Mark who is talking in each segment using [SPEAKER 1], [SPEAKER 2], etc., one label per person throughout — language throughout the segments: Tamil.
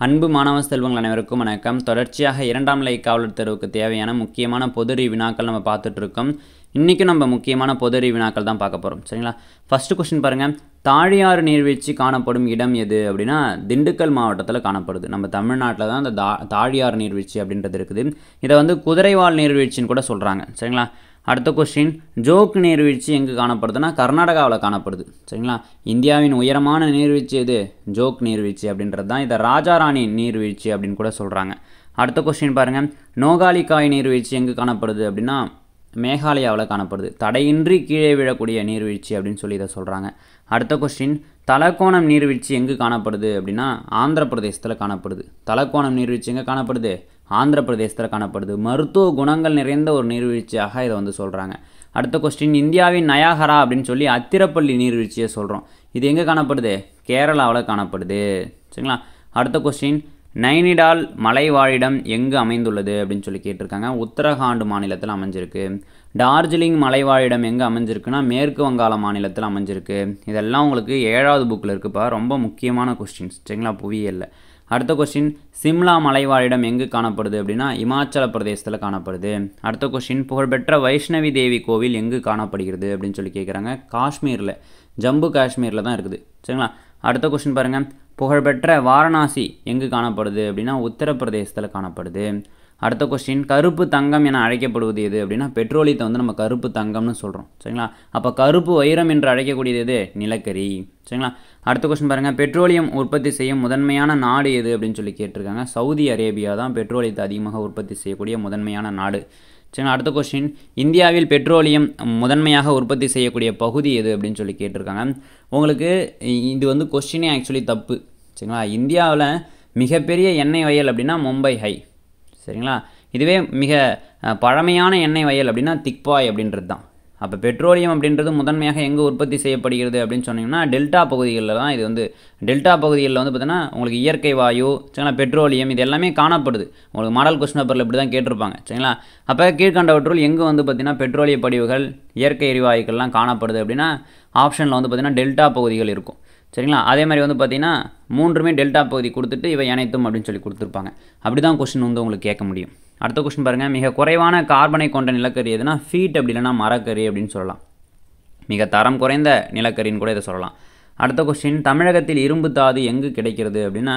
[SPEAKER 1] அன்பு மாணவ செல்வங்கள் அனைவருக்கும் வணக்கம். தொடர்ச்சியாக 2ஆம் நிலை காவலர் தேர்வுக்கு தேவையான முக்கியமான பொதுறிவு வினாக்கள் நம்ம பார்த்துட்டு இருக்கோம். இன்றைக்கி நம்ம முக்கியமான பொதுறிவு வினாக்கள் தான் பார்க்க போகிறோம். சரிங்களா? ஃபஸ்ட்டு கொஸ்டின் பாருங்கள். தாழியாறு நீர்வீழ்ச்சி காணப்படும் இடம் எது அப்படின்னா திண்டுக்கல் மாவட்டத்தில் காணப்படுது. நம்ம தமிழ்நாட்டில் தான் அந்த தாழியாறு நீர்வீழ்ச்சி அப்படின்றது இருக்குது. இதை வந்து குதிரைவால் நீர்வீழ்ச்சின்னு கூட சொல்கிறாங்க. சரிங்களா? அடுத்த கொஸ்டின், ஜோக் நீர்வீழ்ச்சி எங்கே காணப்படுதுன்னா கர்நாடகாவில் காணப்படுது. சரிங்களா? இந்தியாவின் உயரமான நீர்வீழ்ச்சி எது? ஜோக் நீர்வீழ்ச்சி அப்படின்றது தான். இதை ராஜாராணி நீர்வீழ்ச்சி அப்படின்னு கூட சொல்கிறாங்க. அடுத்த கொஸ்டின் பாருங்கள். நோகாலிக்காய் நீர்வீழ்ச்சி எங்கே காணப்படுது அப்படின்னா மேகாலயாவில் காணப்படுது. தடையின்றி கீழே விழக்கூடிய நீர்வீழ்ச்சி அப்படின்னு சொல்லி இதை சொல்கிறாங்க. அடுத்த கொஸ்டின், தலக்கோணம் நீர்வீழ்ச்சி எங்கே காணப்படுது அப்படின்னா ஆந்திர பிரதேசத்தில் காணப்படுது. தலக்கோணம் நீர்வீழ்ச்சி எங்கே காணப்படுது? ஆந்திர பிரதேசத்தில் காணப்படுது. மருத்துவ குணங்கள் நிறைந்த ஒரு நீர்வீழ்ச்சியாக இதை வந்து சொல்கிறாங்க. அடுத்த கொஸ்டின், இந்தியாவின் நயாகரா அப்படின்னு சொல்லி அத்திரப்பள்ளி நீர்வீழ்ச்சியை சொல்கிறோம். இது எங்கே காணப்படுது? கேரளாவில் காணப்படுது. சரிங்களா? அடுத்த கொஸ்டின், நைனிடால் மலைவாழிடம் எங்கு அமைந்துள்ளது அப்படின்னு சொல்லி கேட்டிருக்காங்க. உத்தரகாண்ட் மாநிலத்தில் அமைஞ்சிருக்கு. டார்ஜிலிங் மலைவாழிடம் எங்கே அமைஞ்சிருக்குன்னா மேற்கு வங்காள மாநிலத்தில் அமைஞ்சிருக்கு. இதெல்லாம் உங்களுக்கு 7வது புக்கில் இருக்குப்பா. ரொம்ப முக்கியமான கொஸ்டின்ஸ். சரிங்களா? புவியியல்ல. அடுத்த கொஸ்டின், சிம்லா மலைவாழிடம் எங்கு காணப்படுது அப்படின்னா இமாச்சல பிரதேசத்தில் காணப்படுது. அடுத்த கொஸ்டின், புகழ்பெற்ற வைஷ்ணவி தேவி கோவில் எங்கு காணப்படுகிறது அப்படின்னு சொல்லி கேட்குறாங்க. காஷ்மீரில், ஜம்மு காஷ்மீரில் தான் இருக்குது. சரிங்களா? அடுத்த கொஸ்டின் பாருங்கள். புகழ்பெற்ற வாரணாசி எங்கு காணப்படுது அப்படின்னா உத்தரப்பிரதேசத்தில் காணப்படுது. அடுத்த கொஸ்டின், கருப்பு தங்கம் என அழைக்கப்படுவது எது அப்படின்னா பெட்ரோலியத்தை வந்து நம்ம கருப்பு தங்கம்னு சொல்கிறோம். சரிங்களா? அப்போ கருப்பு வைரம் என்று அழைக்கக்கூடியது எது? நிலக்கரி. சரிங்களா? அடுத்த கொஸ்டின் பாருங்கள். பெட்ரோலியம் உற்பத்தி செய்யும் முதன்மையான நாடு எது அப்படின்னு சொல்லி கேட்டிருக்காங்க. சவுதி அரேபியா தான் பெட்ரோலியத்தை அதிகமாக உற்பத்தி செய்யக்கூடிய முதன்மையான நாடு. சரிங்களா? அடுத்த கொஸ்டின், இந்தியாவில் பெட்ரோலியம் முதன்மையாக உற்பத்தி செய்யக்கூடிய பகுதி எது அப்படின்னு சொல்லி கேட்டிருக்காங்க. உங்களுக்கு இது வந்து கொஸ்டினே ஆக்சுவலி தப்பு. சரிங்களா? இந்தியாவில் மிகப்பெரிய எண்ணெய் வயல் அப்படின்னா மும்பை ஹை. சரிங்களா? இதுவே மிக பழமையான எண்ணெய் வயல் அப்படின்னா திக்பாய் அப்படின்றது தான். அப்போ பெட்ரோலியம் அப்படின்றது முதன்மையாக எங்கே உற்பத்தி செய்யப்படுகிறது அப்படின்னு சொன்னீங்கன்னா டெல்டா பகுதிகளில் தான். இது வந்து டெல்டா பகுதிகளில் வந்து பார்த்தீங்கன்னா உங்களுக்கு இயற்கை வாயு, சரிங்களா, பெட்ரோலியம் இது எல்லாமே காணப்படுது. உங்களுக்கு மாடல் கொஸ்டின் பேப்பரில் இப்படி தான் கேட்டிருப்பாங்க. சரிங்களா? அப்போ கீழ்கண்டவற்றுள் எங்கே வந்து பார்த்தீங்கன்னா பெட்ரோலிய படிவுகள், இயற்கை எரிவாயுக்கள்லாம் காணப்படுது அப்படின்னா ஆப்ஷனில் வந்து பார்த்தீங்கன்னா டெல்டா பகுதிகள் இருக்கும். சரிங்களா? அதே மாதிரி வந்து பார்த்தீங்கன்னா 3மே டெல்டா பகுதி கொடுத்துட்டு இவை அனைத்தும் அப்படின்னு சொல்லி கொடுத்துருப்பாங்க. அப்படி தான் கொஸ்டின் வந்து உங்களுக்கு கேட்க முடியும். அடுத்த கொஸ்டின் பாருங்கள். மிக குறைவான கார்பனை கொண்ட நிலக்கரி எதுனா ஃபீட் அப்படி இல்லைனா மரக்கறி அப்படின்னு சொல்லலாம். மிக தரம் குறைந்த நிலக்கரின்னு கூட இதை சொல்லலாம். அடுத்த கொஸ்டின், தமிழகத்தில் இரும்பு தாது எங்கு கிடைக்கிறது அப்படின்னா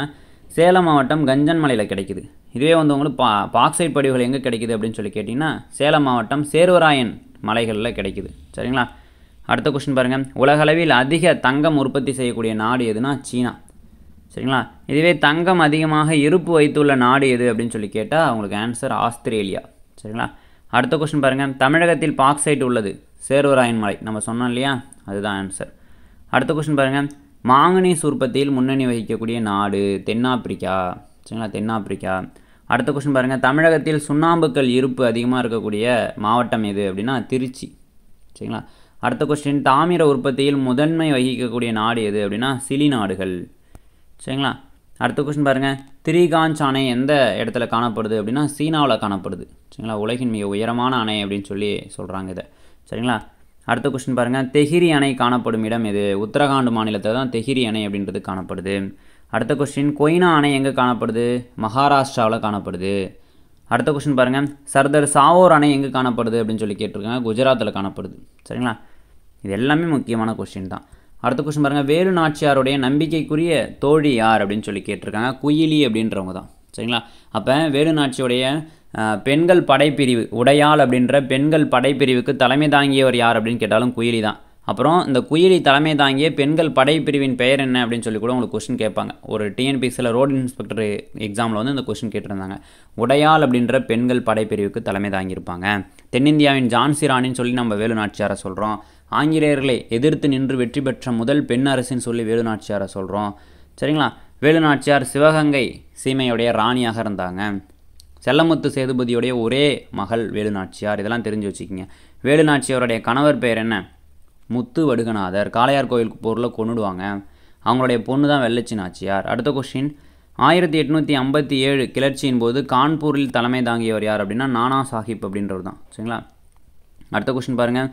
[SPEAKER 1] சேலம் மாவட்டம் கஞ்சன்மலையில் கிடைக்குது. இதுவே வந்து உங்களுக்கு பாக்சைட் படிவுகள் எங்கே கிடைக்குது அப்படின்னு சொல்லி கேட்டிங்கன்னா சேலம் மாவட்டம் சேர்வராயன் மலைகளில் கிடைக்குது. சரிங்களா? அடுத்த கொஸ்டின் பாருங்கள். உலகளவில் அதிக தங்கம் உற்பத்தி செய்யக்கூடிய நாடு எதுனா சீனா. சரிங்களா? இதுவே தங்கம் அதிகமாக இருப்பு வைத்துள்ள நாடு எது அப்படின்னு சொல்லி கேட்டால் அவங்களுக்கு ஆன்சர் ஆஸ்திரேலியா. சரிங்களா? அடுத்த கொஸ்டின் பாருங்கள். தமிழகத்தில் பாக்சைட் உள்ளது சேர்வராயன் மலை. நம்ம சொன்னோம் இல்லையா, அதுதான் ஆன்சர். அடுத்த கொஸ்டின் பாருங்கள். மாங்கனீஸ் உற்பத்தியில் முன்னணி வகிக்கக்கூடிய நாடு தென்னாப்பிரிக்கா. சரிங்களா? தென்னாப்பிரிக்கா. அடுத்த கொஸ்டின் பாருங்கள். தமிழகத்தில் சுண்ணாம்புக்கல் இருப்பு அதிகமாக இருக்கக்கூடிய மாவட்டம் எது அப்படின்னா திருச்சி. சரிங்களா? அடுத்த கொஸ்டின், தாமிர உற்பத்தியில் முதன்மை வகிக்கக்கூடிய நாடு எது அப்படின்னா சிலி நாடுகள். சரிங்களா? அடுத்த கொஸ்டின் பாருங்கள். திரிகாஞ்ச் அணை எந்த இடத்துல காணப்படுது அப்படின்னா சீனாவில் காணப்படுது. சரிங்களா? உலகின் மிக உயரமான அணை அப்படின்னு சொல்லி சொல்கிறாங்க இதை. சரிங்களா? அடுத்த கொஸ்டின் பாருங்கள். தெஹிரி அணை காணப்படும் இடம் எது? உத்தரகாண்ட் மாநிலத்தில் தான் தெஹிரி அணை அப்படின்றது காணப்படுது. அடுத்த கொஸ்டின், கொய்னா அணை எங்கே காணப்படுது? மகாராஷ்டிராவில் காணப்படுது. அடுத்த கொஸ்டின் பாருங்கள். சர்தார் சாவோர் அணை எங்கே காணப்படுது அப்படின்னு சொல்லி கேட்டிருக்காங்க. குஜராத்தில் காணப்படுது. சரிங்களா? இது எல்லாமே முக்கியமான கொஸ்டின் தான். அடுத்த கொஸ்டின் பாருங்கள். வேலு நாச்சியாருடைய நம்பிக்கைக்குரிய தோழி யார் அப்படின்னு சொல்லி கேட்டிருக்காங்க. குயிலி அப்படின்றவங்க தான். சரிங்களா? அப்போ வேலு நாச்சியோடைய பெண்கள் படைப்பிரிவு உடையாள் அப்படின்ற பெண்கள் படைப்பிரிவுக்கு தலைமை தாங்கியவர் யார் அப்படின்னு கேட்டாலும் குயிலி தான். அப்புறம் இந்த குயிலி தலைமை தாங்கிய பெண்கள் படைப்பிரிவின் பெயர் என்ன அப்படின்னு சொல்லி கூட உங்களுக்கு கொஸ்டின் கேட்பாங்க. ஒரு டிஎன்பிஎஸ்சியில் ரோடு இன்ஸ்பெக்டர் எக்ஸாமில் வந்து இந்த கொஸ்டின் கேட்டிருந்தாங்க. உடையாள் அப்படின்ற பெண்கள் படைப்பிரிவுக்கு தலைமை தாங்கியிருப்பாங்க. தென்னிந்தியாவின் ஜான்சி ராணின்னு சொல்லி நம்ம வேலு நாச்சியாரை சொல்கிறோம். ஆங்கிலேயர்களை எதிர்த்து நின்று வெற்றி பெற்ற முதல் பெண் அரசின்னு சொல்லி வேலு நாச்சியாரை சொல்கிறோம். சரிங்களா? வேலு நாச்சியார் சிவகங்கை சீமையுடைய ராணியாக இருந்தாங்க. செல்லமுத்து சேதுபதியுடைய ஒரே மகள் வேலு நாச்சியார். இதெல்லாம் தெரிஞ்சு வச்சுக்கிங்க. வேலு நாச்சியாருடைய கணவர் பெயர் என்ன? முத்து வடுகநாதர். காளையார் கோயில் போரில் கொன்னுடுவாங்க. அவங்களுடைய பொண்ணு தான் வெள்ளச்சி நாச்சியார். அடுத்த கொஸ்டின், 1857 கிளர்ச்சியின் போது கான்பூரில் தலைமை தாங்கியவர் யார் அப்படின்னா நானா சாஹிப் அப்படின்றவர் தான். சரிங்களா? அடுத்த கொஸ்டின் பாருங்கள்.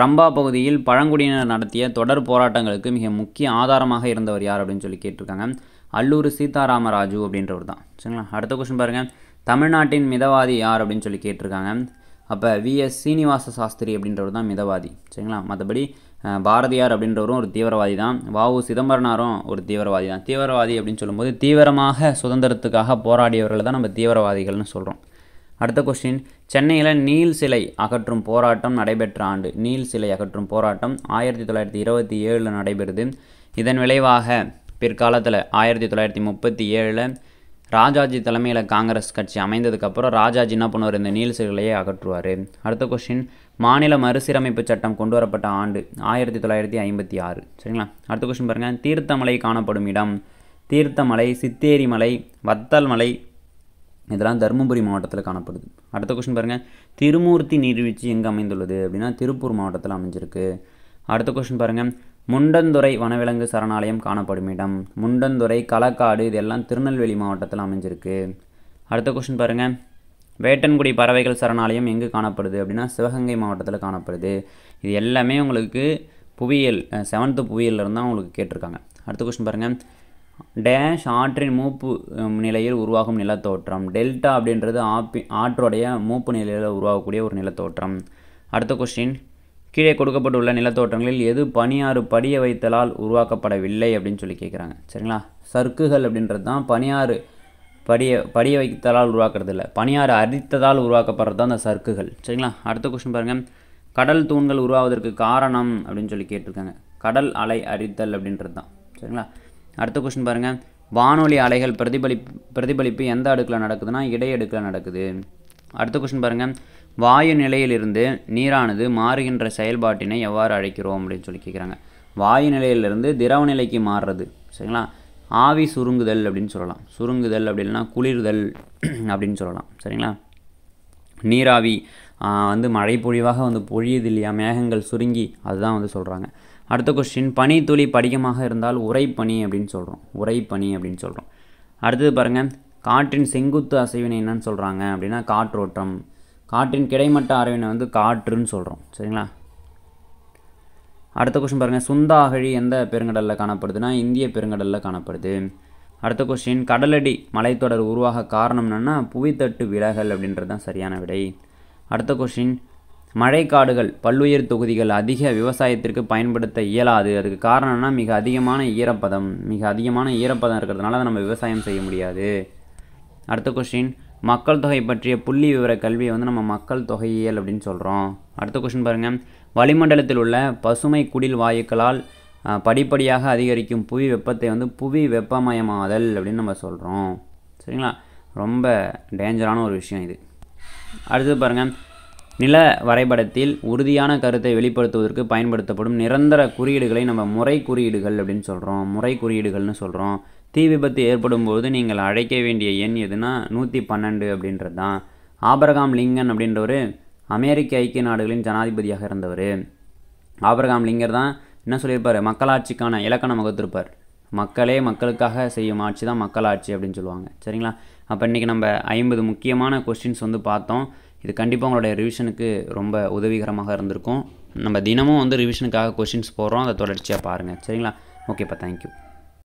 [SPEAKER 1] ரம்பா பகுதியில் பழங்குடியினர் நடத்திய தொடர் போராட்டங்களுக்கு மிக முக்கிய ஆதாரமாக இருந்தவர் யார் அப்படின்னு சொல்லி கேட்டிருக்காங்க. அல்லூரி சீதாராமராஜு அப்படின்றவர் தான். சரிங்களா. அடுத்த கொஸ்டின் பாருங்கள், தமிழ்நாட்டின் மிதவாதி யார் அப்படின்னு சொல்லி கேட்டிருக்காங்க. அப்போ விஎஸ் சீனிவாச சாஸ்திரி அப்படின்றவர் தான் மிதவாதி. சரிங்களா. மற்றபடி பாரதியார் அப்படின்றவரும் ஒரு தீவிரவாதி தான். வஉ சிதம்பரனாரும் ஒரு தீவிரவாதி தான். தீவிரவாதி அப்படின்னு சொல்லும்போது தீவிரமாக சுதந்திரத்துக்காக போராடியவர்களை தான் நம்ம தீவிரவாதிகள்னு சொல்கிறோம். அடுத்த கொஸ்டின், சென்னையில் நீல் சிலை அகற்றும் போராட்டம் நடைபெற்ற ஆண்டு. நீல் சிலை அகற்றும் போராட்டம் 1927 நடைபெறுது. இதன் விளைவாக பிற்காலத்தில் 1937 ராஜாஜி தலைமையில் காங்கிரஸ் கட்சி அமைந்ததுக்கப்புறம் ராஜாஜி என்ன பண்ணுவார், இந்த நீல் சிலையை அகற்றுவார். அடுத்த கொஸ்டின், மாநில மறுசீரமைப்பு சட்டம் கொண்டு வரப்பட்ட ஆண்டு 1956. சரிங்களா. அடுத்த கொஸ்டின் பாருங்கள், தீர்த்தமலை காணப்படும் இடம். தீர்த்தமலை, சித்தேரி மலை, வத்தல் மலை, இதெல்லாம் தருமபுரி மாவட்டத்தில் காணப்படுது. அடுத்த கொஸ்டின் பாருங்கள், திருமூர்த்தி நீர்வீழ்ச்சி எங்கே அமைந்துள்ளது அப்படின்னா திருப்பூர் மாவட்டத்தில் அமைஞ்சிருக்கு. அடுத்த கொஸ்டின் பாருங்கள், முண்டந்துறை வனவிலங்கு சரணாலயம் காணப்படும் இடம். முண்டந்துறை, களக்காடு இதெல்லாம் திருநெல்வேலி மாவட்டத்தில் அமைஞ்சிருக்கு. அடுத்த கொஸ்டின் பாருங்கள், வேட்டன்குடி பறவைகள் சரணாலயம் எங்கே காணப்படுது அப்படின்னா சிவகங்கை மாவட்டத்தில் காணப்படுது. இது எல்லாமே உங்களுக்கு புவியியல் 7th புவியியல் இருந்தால் உங்களுக்கு கேட்டிருக்காங்க. அடுத்த கொஸ்டின் பாருங்கள், டேஷ் ஆற்றின் மூப்பு நிலையில் உருவாகும் நிலத்தோற்றம். டெல்டா அப்படின்றது ஆற்றோடைய மூப்பு நிலையில் உருவாகக்கூடிய ஒரு நிலத்தோற்றம். அடுத்த கொஸ்டின், கீழே கொடுக்கப்பட்டுள்ள நிலத்தோற்றங்களில் எது பனியாறு படிய வைத்தலால் உருவாக்கப்படவில்லை அப்படின்னு சொல்லி கேட்குறாங்க. சரிங்களா. சர்க்குகள் அப்படின்றது தான் பனியாறு படிய வைத்தலால் உருவாக்குறது இல்லை, பனியாறு அரித்ததால் உருவாக்கப்படுறது தான் அந்த சர்க்குகள். சரிங்களா. அடுத்த கொஸ்டின் பாருங்கள், கடல் தூண்கள் உருவாவதற்கு காரணம் அப்படின்னு சொல்லி கேட்டிருக்காங்க. கடல் அலை அரித்தல் அப்படின்றது தான். சரிங்களா. அடுத்த கொஸ்டின் பாருங்கள், வானொலி அலைகள் பிரதிபலிப்பு எந்த அடுக்கில் நடக்குதுன்னா இடையடுக்கில் நடக்குது. அடுத்த கொஸ்டின் பாருங்கள், வாயு நிலையிலிருந்து நீரானது மாறுகின்ற செயல்பாட்டினை எவ்வாறு அழைக்கிறோம் அப்படின்னு சொல்லி கேட்குறாங்க. வாயு நிலையிலிருந்து திரவ நிலைக்கு மாறுறது. சரிங்களா. ஆவி சுருங்குதல் அப்படின்னு சொல்லலாம். சுருங்குதல் அப்படின்னா குளிர்தல் அப்படின்னு சொல்லலாம். சரிங்களா. நீராவி வந்து மழை பொழிவாக பொழியுது இல்லையா, மேகங்கள் சுருங்கி, அதுதான் சொல்கிறாங்க. அடுத்த கொஸ்டின், பனி துளி படிகமாக இருந்தால் உறைப்பனி அப்படின்னு சொல்கிறோம். உறைப்பனி அப்படின்னு சொல்கிறோம். அடுத்தது பாருங்கள், காற்றின் செங்குத்து அசைவினை என்னன்னு சொல்கிறாங்க அப்படின்னா காற்றோட்டம். காற்றின் கிடைமட்ட அசைவினை காற்றுன்னு சொல்கிறோம். சரிங்களா. அடுத்த கொஸ்டின் பாருங்கள், சுந்தாகழி எந்த பெருங்கடலில் காணப்படுதுன்னா இந்திய பெருங்கடலில் காணப்படுது. அடுத்த கொஸ்டின், கடலடி மலைத்தொடர் உருவாக காரணம் என்னென்னா புவித்தட்டு விலகல் அப்படின்றது தான் சரியான விடை. அடுத்த கொஸ்டின், மழைக்காடுகள் பல்லுயிர் தொகுதிகள் அதிக விவசாயத்திற்கு பயன்படுத்த இயலாது. அதுக்கு காரணம்னா மிக அதிகமான ஈரப்பதம் இருக்கிறதுனால அதை நம்ம விவசாயம் செய்ய முடியாது. அடுத்த கொஸ்டின், மக்கள் தொகை பற்றிய புள்ளி விவர கல்வியை நம்ம மக்கள் தொகையியல் அப்படின்னு சொல்கிறோம். அடுத்த கொஸ்டின் பாருங்கள், வளிமண்டலத்தில் உள்ள பசுமை குடில் வாயுக்களால் படிப்படியாக அதிகரிக்கும் புவி வெப்பத்தை புவி வெப்பமயமாதல் அப்படின்னு நம்ம சொல்கிறோம். சரிங்களா. ரொம்ப டேஞ்சரான ஒரு விஷயம் இது. அடுத்து பாருங்கள், நில வரைபடத்தில் உறுதியான கருத்தை வெளிப்படுத்துவதற்கு பயன்படுத்தப்படும் நிரந்தர குறியீடுகளை நம்ம முறை குறியீடுகள் அப்படின்னு சொல்கிறோம். முறை குறியீடுகள்னு சொல்கிறோம். தீ விபத்து ஏற்படும் போது நீங்கள் அழைக்க வேண்டிய எண் எதுனா 112 அப்படின்றது தான். ஆபிரகாம் லிங்கன் அப்படின்றவர் அமெரிக்க ஐக்கிய நாடுகளின் ஜனாதிபதியாக இருந்தவர். ஆபிரகாம் லிங்கர் தான் என்ன சொல்லியிருப்பார், மக்களாட்சிக்கான இலக்கணம் வகுத்திருப்பார். மக்களே மக்களுக்காக செய்யும் ஆட்சி தான் மக்களாட்சி அப்படின்னு சொல்லுவாங்க. சரிங்களா. அப்போ இன்றைக்கி நம்ம 50 முக்கியமான கொஸ்டின்ஸ் பார்த்தோம். இது கண்டிப்பாக உங்களுடைய ரிவிஷனுக்கு ரொம்ப உதவிகரமாக இருந்திருக்கும். நம்ம தினமும் ரிவிஷனுக்காக கொஸ்டின்ஸ் போடுறோம், அதை தொடர்ச்சியாக பாருங்கள். சரிங்களா. ஓகேப்பா, தேங்க்யூ.